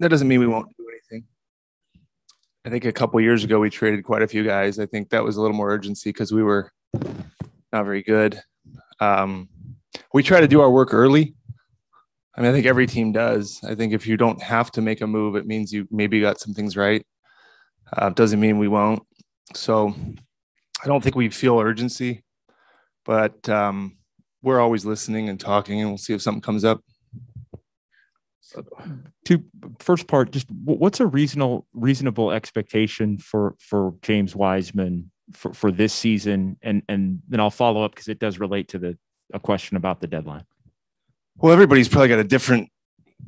That doesn't mean we won't do anything. I think a couple of years ago we traded quite a few guys. I think that was a little more urgency because we were not very good. Um, we try to do our work early. I mean, I think every team does. I think if you don't have to make a move, it means you maybe got some things right. Doesn't mean we won't. So I don't think we feel urgency, but we're always listening and talking, and we'll see if something comes up. To first part, just what's a reasonable expectation for James Wiseman for this season, and then I'll follow up because it does relate to a question about the deadline. Well, everybody's probably got a different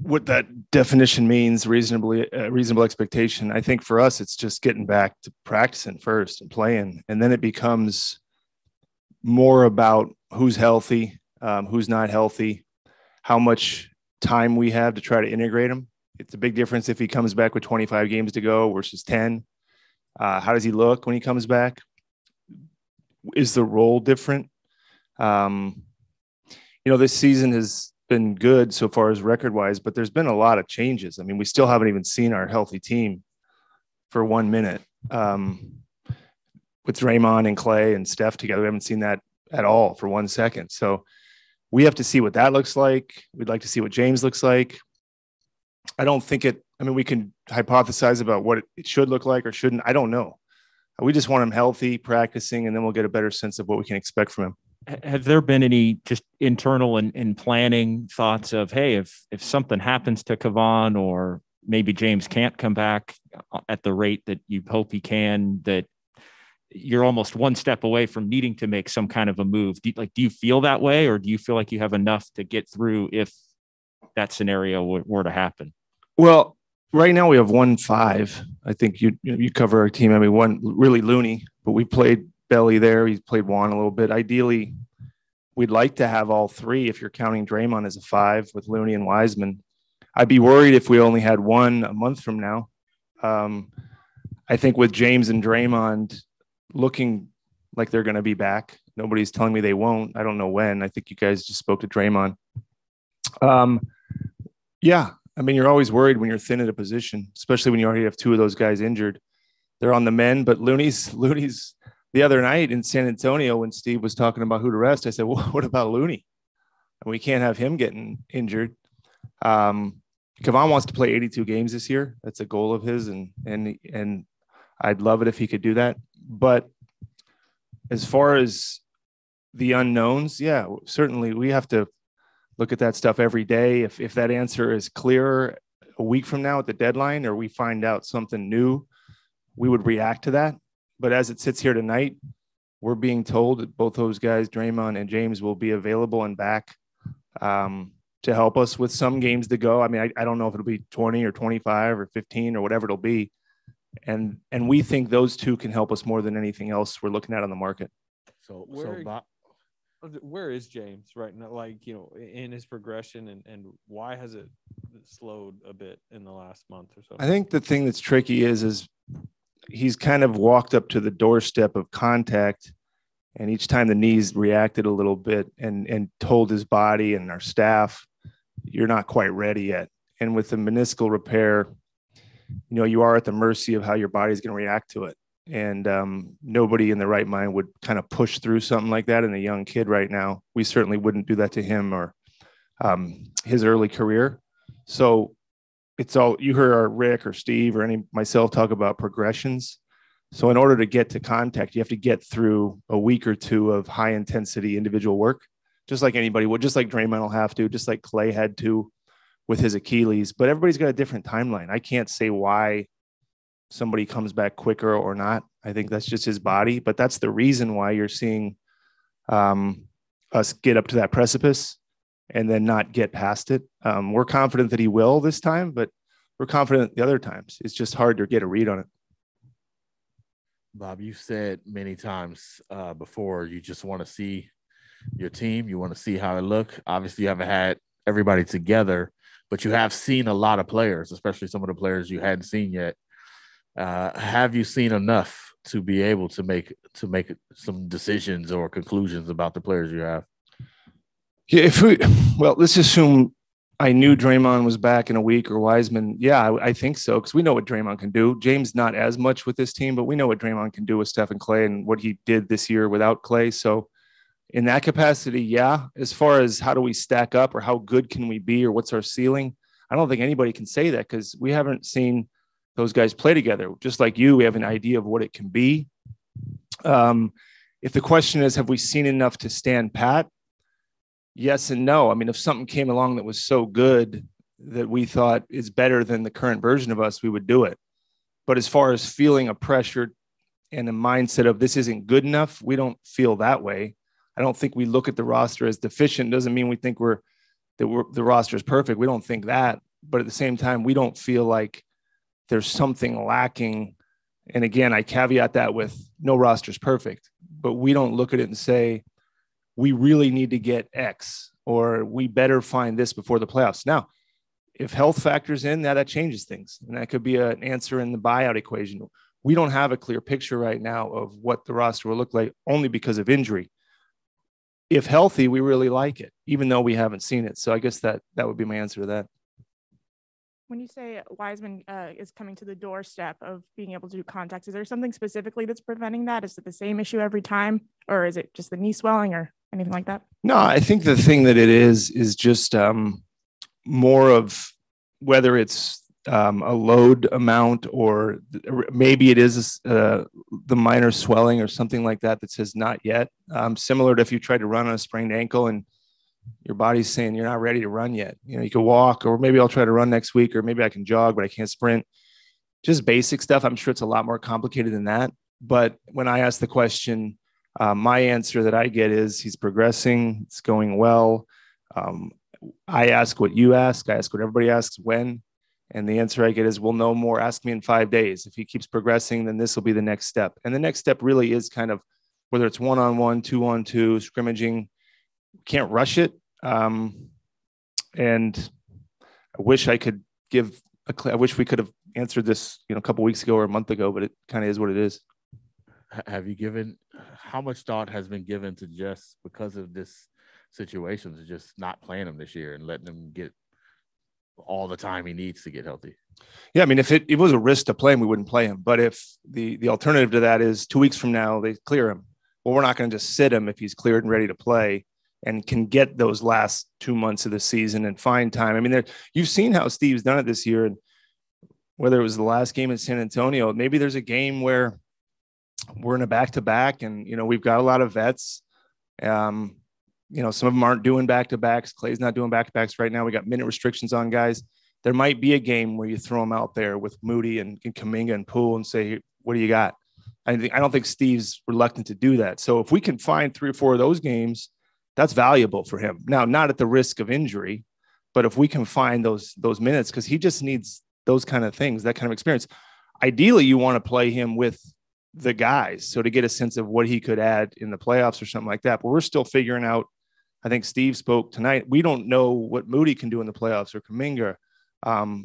what that definition means. Reasonable expectation. I think for us, it's just getting back to practicing first and playing, and then it becomes more about who's healthy, who's not healthy, how much time we have to try to integrate him. It's a big difference if he comes back with 25 games to go versus 10. How does he look when he comes back? Is the role different? This season has been good so far as record-wise, but there's been a lot of changes. I mean, we still haven't even seen our healthy team for 1 minute. With Draymond and Clay and Steph together, we haven't seen that at all for 1 second. So we have to see what that looks like. We'd like to see what James looks like. I don't think we can hypothesize about what it should look like or shouldn't. I don't know. We just want him healthy, practicing, and then we'll get a better sense of what we can expect from him. Have there been any just internal and planning thoughts of, hey, if something happens to Kevon or maybe James can't come back at the rate that you hope he can, that you're almost one step away from needing to make some kind of a move? Do you feel that way, or do you feel like you have enough to get through if that scenario were to happen? Well, right now we have 1-5. I think you cover our team. I mean, one really Looney, but we played Belly there. He's played Juan a little bit. Ideally, we'd like to have all three if you're counting Draymond as a 5 with Looney and Wiseman. I'd be worried if we only had one a month from now. I think with James and Draymond looking like they're going to be back. Nobody's telling me they won't. I don't know when. I think you guys just spoke to Draymond. Yeah. I mean, you're always worried when you're thin at a position, especially when you already have two of those guys injured. They're on the men, but Looney's the other night in San Antonio when Steve was talking about who to rest, I said, well, what about Looney? And we can't have him getting injured. Kevon wants to play 82 games this year. That's a goal of his. And I'd love it if he could do that. But as far as the unknowns, yeah, certainly we have to look at that stuff every day. If that answer is clearer a week from now at the deadline, or we find out something new, we would react to that. But as it sits here tonight, we're being told that both those guys, Draymond and James, will be available and back to help us with some games to go. I mean, I don't know if it'll be 20 or 25 or 15 or whatever it'll be. And we think those two can help us more than anything else we're looking at on the market. So where is James right now? In his progression, and why has it slowed a bit in the last month or so? I think the thing that's tricky is he's kind of walked up to the doorstep of contact, and each time the knees reacted a little bit and told his body and our staff, you're not quite ready yet. And with the meniscal repair, you are at the mercy of how your body's going to react to it. And nobody in the right mind would kind of push through something like that in a young kid right now. We certainly wouldn't do that to him or his early career. So it's all, you heard Rick or Steve or myself talk about progressions. So in order to get to contact, you have to get through a week or two of high intensity individual work, just like anybody would, just like Draymond will have to, just like Clay had to with his Achilles. But everybody's got a different timeline. I can't say why somebody comes back quicker or not. I think that's just his body, but that's the reason why you're seeing us get up to that precipice and then not get past it. We're confident that he will this time, but we're confident the other times. It's just hard to get a read on it. Bob, you said many times before, you just want to see your team. You want to see how it look. Obviously, you haven't had everybody together, but you have seen a lot of players, especially some of the players you hadn't seen yet. Have you seen enough to be able to make some decisions or conclusions about the players you have? Yeah, let's assume I knew Draymond was back in a week or Wiseman. Yeah, I think so, because we know what Draymond can do. James not as much with this team, but we know what Draymond can do with Steph and Clay and what he did this year without Clay. So in that capacity, yeah. As far as how do we stack up or how good can we be or what's our ceiling, I don't think anybody can say that because we haven't seen those guys play together. Just like you, we have an idea of what it can be. If the question is, have we seen enough to stand pat? Yes and no. I mean, if something came along that was so good that we thought is better than the current version of us, we would do it. But as far as feeling a pressure and a mindset of this isn't good enough, we don't feel that way. I don't think we look at the roster as deficient. Doesn't mean we think the roster is perfect. We don't think that. But at the same time, we don't feel like there's something lacking. And again, I caveat that with no roster is perfect, but we don't look at it and say, we really need to get X or we better find this before the playoffs. Now, if health factors in, that changes things. And that could be an answer in the buyout equation. We don't have a clear picture right now of what the roster will look like only because of injury. If healthy, we really like it, even though we haven't seen it. So I guess that would be my answer to that. When you say Wiseman is coming to the doorstep of being able to do contacts, is there something specifically that's preventing that? Is it the same issue every time, or is it just the knee swelling or anything like that? No, I think the thing that it is just more of whether it's a load amount or maybe it is the minor swelling or something like that that says not yet. Similar to if you tried to run on a sprained ankle and your body's saying you're not ready to run yet. You know, you could walk, or maybe I'll try to run next week, or maybe I can jog, but I can't sprint. Just basic stuff. I'm sure it's a lot more complicated than that. But when I ask the question, my answer that I get is he's progressing. It's going well. I ask what you ask. I ask what everybody asks, when. And the answer I get is, we'll know more. Ask me in 5 days. If he keeps progressing, then this will be the next step. And the next step really is kind of whether it's 1-on-1, 2-on-2, scrimmaging. Can't rush it. And I wish I could I wish we could have answered this, a couple of weeks ago or a month ago, but it kind of is what it is. Have you given, how much thought has been given to just because of this situation to just not playing him this year and letting him get all the time he needs to get healthy? Yeah. I mean, if it was a risk to play him, we wouldn't play him. But if the alternative to that is 2 weeks from now, they clear him. Well, we're not going to just sit him if he's cleared and ready to play and can get those last 2 months of the season and find time. I mean, you've seen how Steve's done it this year, and whether it was the last game in San Antonio, maybe there's a game where we're in a back-to-back and, we've got a lot of vets. Some of them aren't doing back-to-backs. Clay's not doing back-to-backs right now. We got minute restrictions on guys. There might be a game where you throw them out there with Moody and Kuminga and Poole and say, what do you got? I don't think Steve's reluctant to do that. So if we can find 3 or 4 of those games, that's valuable for him. Now, not at the risk of injury, but if we can find those minutes, because he just needs those kind of things, that kind of experience. Ideally, you want to play him with the guys, so to get a sense of what he could add in the playoffs or something like that. But we're still figuring out. I think Steve spoke tonight. We don't know what Moody can do in the playoffs or Kuminga.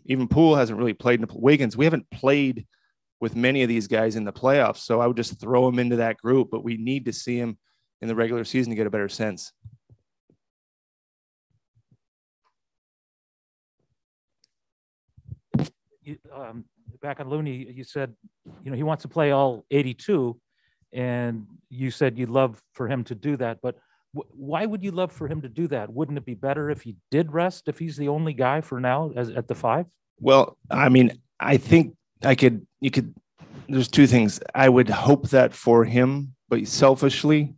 Even Poole hasn't really played in the Wiggins. We haven't played with many of these guys in the playoffs, so I would just throw him into that group. But we need to see him in the regular season to get a better sense. Back on Looney, you said, he wants to play all 82, and you said you'd love for him to do that. But why would you love for him to do that? Wouldn't it be better if he did rest, if he's the only guy for now at the 5? Well, I mean, I think you could, there's 2 things. I would hope that for him, but selfishly,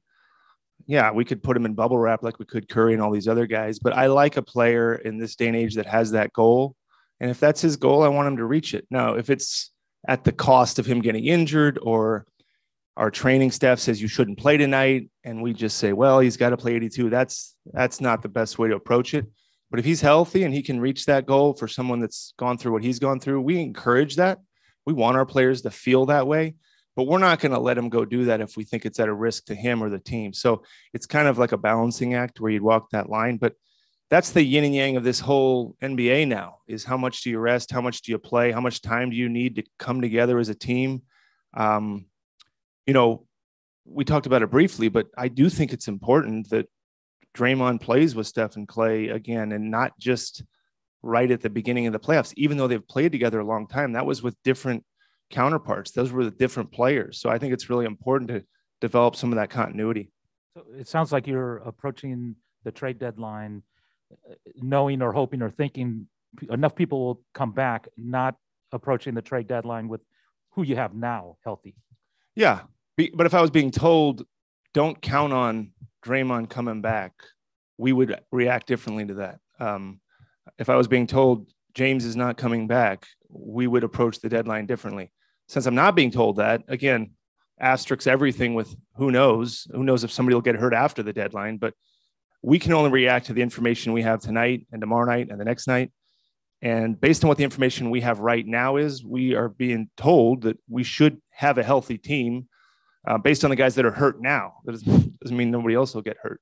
yeah, we could put him in bubble wrap like we could Curry and all these other guys. But I like a player in this day and age that has that goal. And if that's his goal, I want him to reach it. Now, if it's at the cost of him getting injured or our training staff says you shouldn't play tonight and we just say, well, he's got to play 82, that's not the best way to approach it. But if he's healthy and he can reach that goal for someone that's gone through what he's gone through, we encourage that. We want our players to feel that way. But we're not going to let him go do that if we think it's at a risk to him or the team. So it's kind of like a balancing act where you'd walk that line. But that's the yin and yang of this whole NBA now, is how much do you rest? How much do you play? How much time do you need to come together as a team? We talked about it briefly, but I do think it's important that Draymond plays with Steph and Clay again, and not just right at the beginning of the playoffs, even though they've played together a long time. That was with different counterparts. Those were the different players. So I think it's really important to develop some of that continuity. So it sounds like you're approaching the trade deadline knowing or hoping or thinking enough people will come back, not approaching the trade deadline with who you have now healthy. Yeah. But if I was being told, don't count on Draymond coming back, we would react differently to that. If I was being told James is not coming back, we would approach the deadline differently. Since I'm not being told that, again, asterisks everything with who knows if somebody will get hurt after the deadline, but we can only react to the information we have tonight and tomorrow night and the next night. And based on what the information we have right now is, we are being told that we should have a healthy team based on the guys that are hurt now. That doesn't mean nobody else will get hurt.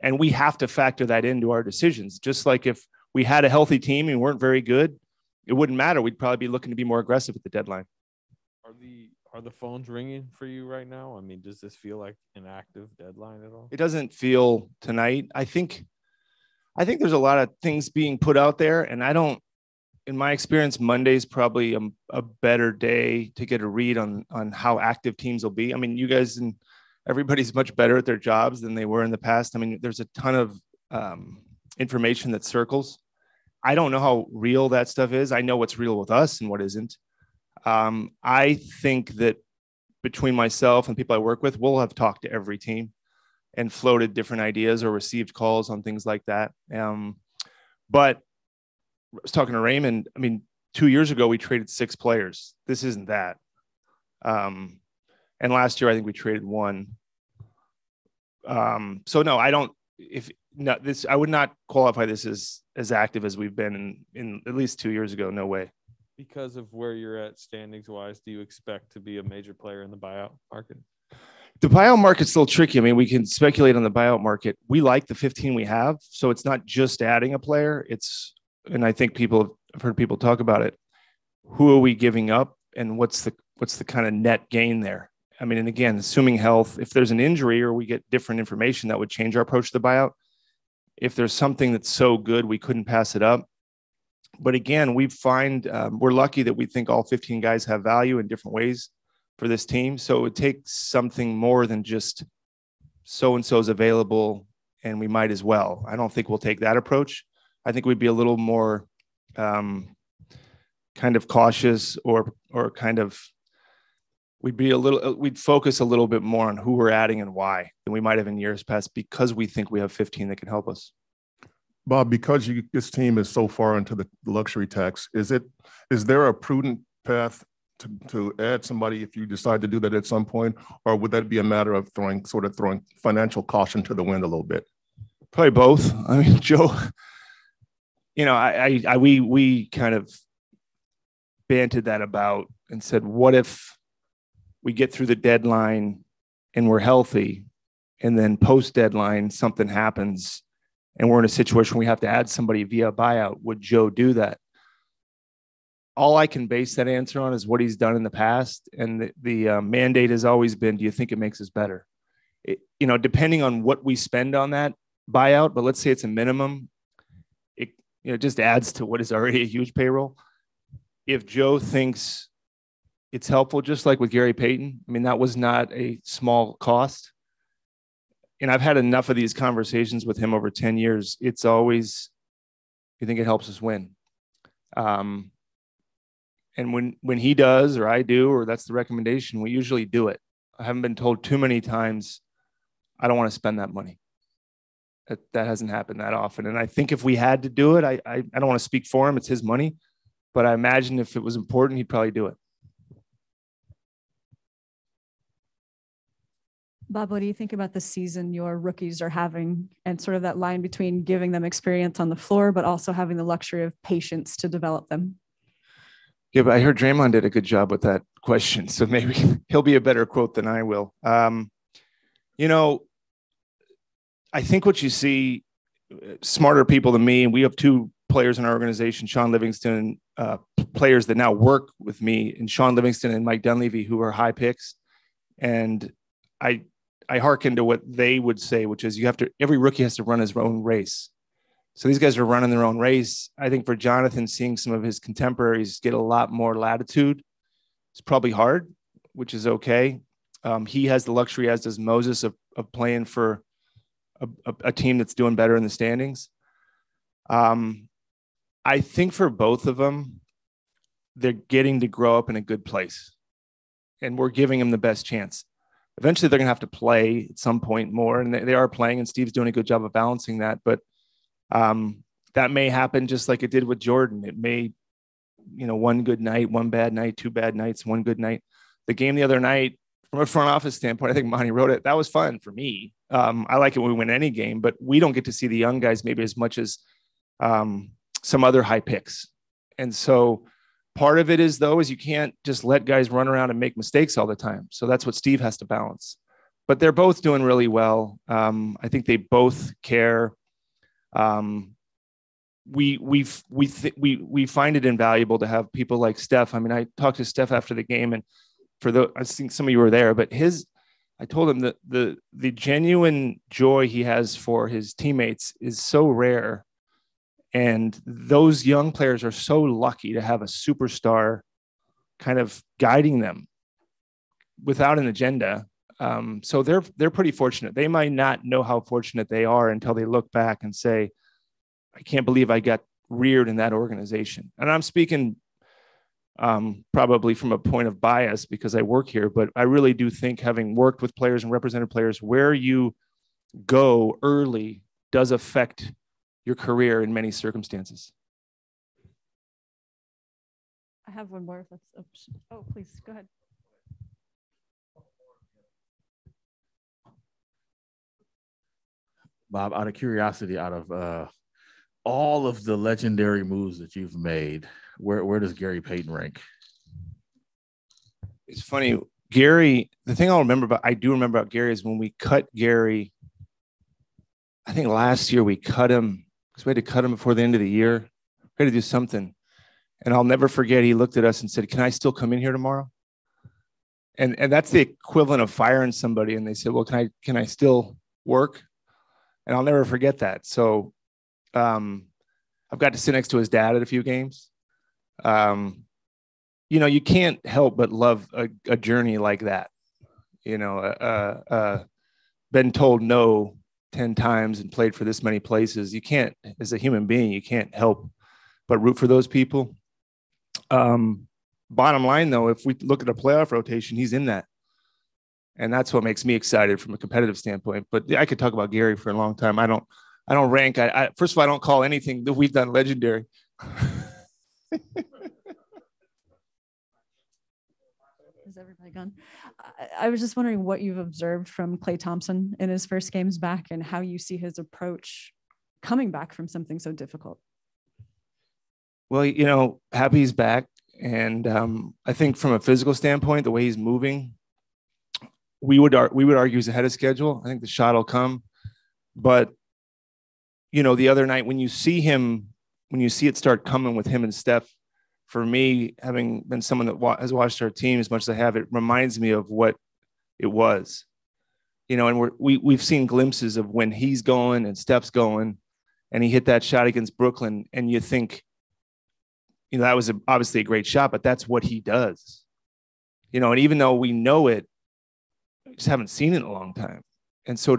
And we have to factor that into our decisions. Just like if we had a healthy team and weren't very good, it wouldn't matter. We'd probably be looking to be more aggressive at the deadline. Are the phones ringing for you right now? I mean, does this feel like an active deadline at all? It doesn't feel tonight. I think there's a lot of things being put out there, and in my experience, Monday's probably a better day to get a read on how active teams will be. I mean, you guys and everybody's much better at their jobs than they were in the past. I mean, there's a ton of information that circles. I don't know how real that stuff is. I know what's real with us and what isn't. I think that between myself and people I work with, we'll have talked to every team and floated different ideas or received calls on things like that. But I was talking to Raymond. I mean, 2 years ago, we traded 6 players. This isn't that. And last year, I think we traded 1. So no, I don't, I would not qualify this as active as we've been in at least 2 years ago. No way. Because of where you're at standings wise, do you expect to be a major player in the buyout market? The buyout market's still tricky. I mean, we can speculate on the buyout market. We like the 15 we have. So it's not just adding a player. And I think I've heard people talk about it. Who are we giving up? And what's the kind of net gain there? I mean, and again, assuming health, if there's an injury or we get different information, that would change our approach to the buyout. If there's something that's so good, we couldn't pass it up. But again, we're lucky that we think all 15 guys have value in different ways for this team. So it would take something more than just so-and-so's available and we might as well. I don't think we'll take that approach. I think we'd be a little more kind of cautious or kind of, we'd focus a little bit more on who we're adding and why than we might have in years past, because we think we have 15 that can help us. Bob, because this team is so far into the luxury tax, is there a prudent path to add somebody if you decide to do that at some point, or would that be a matter of throwing financial caution to the wind a little bit? Probably both. I mean, Joe, we kind of banted that about and said, what if we get through the deadline and we're healthy, and then post deadline something happens and we're in a situation where we have to add somebody via buyout? Would Joe do that? All I can base that answer on is what he's done in the past. And the mandate has always been, do you think it makes us better? Depending on what we spend on that buyout, but let's say it's a minimum, it just adds to what is already a huge payroll. If Joe thinks it's helpful, just like with Gary Payton, I mean, that was not a small cost. And I've had enough of these conversations with him over 10 years. It's always, you think it helps us win. And when he does, or I do, or that's the recommendation, we usually do it. I haven't been told too many times, I don't want to spend that money. That hasn't happened that often. And I think if we had to do it, I don't want to speak for him. It's his money. But I imagine if it was important, he'd probably do it. Bob, what do you think about the season your rookies are having and sort of that line between giving them experience on the floor, but also having the luxury of patience to develop them? Yeah, but I heard Draymond did a good job with that question. So maybe he'll be a better quote than I will. I think what you see, smarter people than me, and we have 2 players in our organization, Sean Livingston, players that now work with me, and Sean Livingston and Mike Dunleavy, who are high picks. And I hearken to what they would say, which is every rookie has to run his own race. So these guys are running their own race. I think for Jonathan, seeing some of his contemporaries get a lot more latitude, it's probably hard, which is okay. He has the luxury, as does Moses, of playing for a team that's doing better in the standings. I think for both of them, they're getting to grow up in a good place, and we're giving them the best chance. Eventually, they're going to have to play at some point more, and they are playing, and Steve's doing a good job of balancing that. But that may happen just like it did with Jordan. It may, one good night, one bad night, two bad nights, one good night. The game the other night, from a front office standpoint, I think Monty wrote it. That was fun for me. I like it when we win any game, but we don't get to see the young guys maybe as much as some other high picks. And so part of it is, though, is you can't just let guys run around and make mistakes all the time. So that's what Steve has to balance. But they're both doing really well. I think they both care. We find it invaluable to have people like Steph. I mean, I talked to Steph after the game, and I think some of you were there, but I told him that the genuine joy he has for his teammates is so rare. And those young players are so lucky to have a superstar kind of guiding them without an agenda. So they're pretty fortunate. They might not know how fortunate they are until they look back and say, I can't believe I got reared in that organization. And I'm speaking probably from a point of bias because I work here, but I really do think, having worked with players and represented players, where you go early does affect your career in many circumstances. I have one more. If that's oh, please go ahead. Bob, out of curiosity, out of all of the legendary moves that you've made, where does Gary Payton rank? It's funny, Gary. The thing I do remember about Gary is when we cut Gary. I think last year we cut him because we had to cut him before the end of the year. We had to do something, and I'll never forget. He looked at us and said, "Can I still come in here tomorrow?" And that's the equivalent of firing somebody. And they said, "Well, can I still work?" And I'll never forget that. So I've got to sit next to his dad at a few games. You can't help but love a journey like that. Been told no 10 times and played for this many places. You can't, as a human being, you can't help but root for those people. Bottom line, though, if we look at a playoff rotation, he's in that. And that's what makes me excited from a competitive standpoint. But I could talk about Gary for a long time. I don't rank. First of all, I don't call anything that we've done legendary. Is everybody gone? I was just wondering what you've observed from Klay Thompson in his first games back and how you see his approach coming back from something so difficult. Well, happy he's back. And I think from a physical standpoint, the way he's moving, we would argue he's ahead of schedule. I think the shot will come. But, the other night when you see it start coming with him and Steph, for me, having been someone that has watched our team as much as I have, it reminds me of what it was, and we've seen glimpses of when he's going and Steph's going, and he hit that shot against Brooklyn. And you think, that was obviously a great shot, but that's what he does, and even though we know it, we just haven't seen it in a long time. And so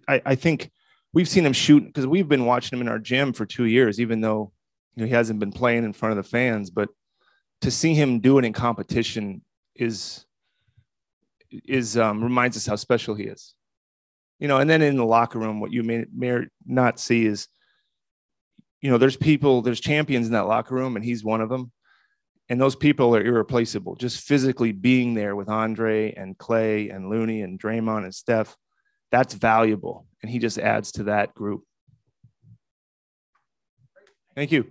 I think we've seen him shoot because we've been watching him in our gym for 2 years, even though he hasn't been playing in front of the fans. But to see him do it in competition is reminds us how special he is. And then in the locker room, what you may not see is, there's champions in that locker room, and he's one of them. And those people are irreplaceable. Just physically being there with Andre and Klay and Looney and Draymond and Steph, that's valuable. And he just adds to that group. Thank you.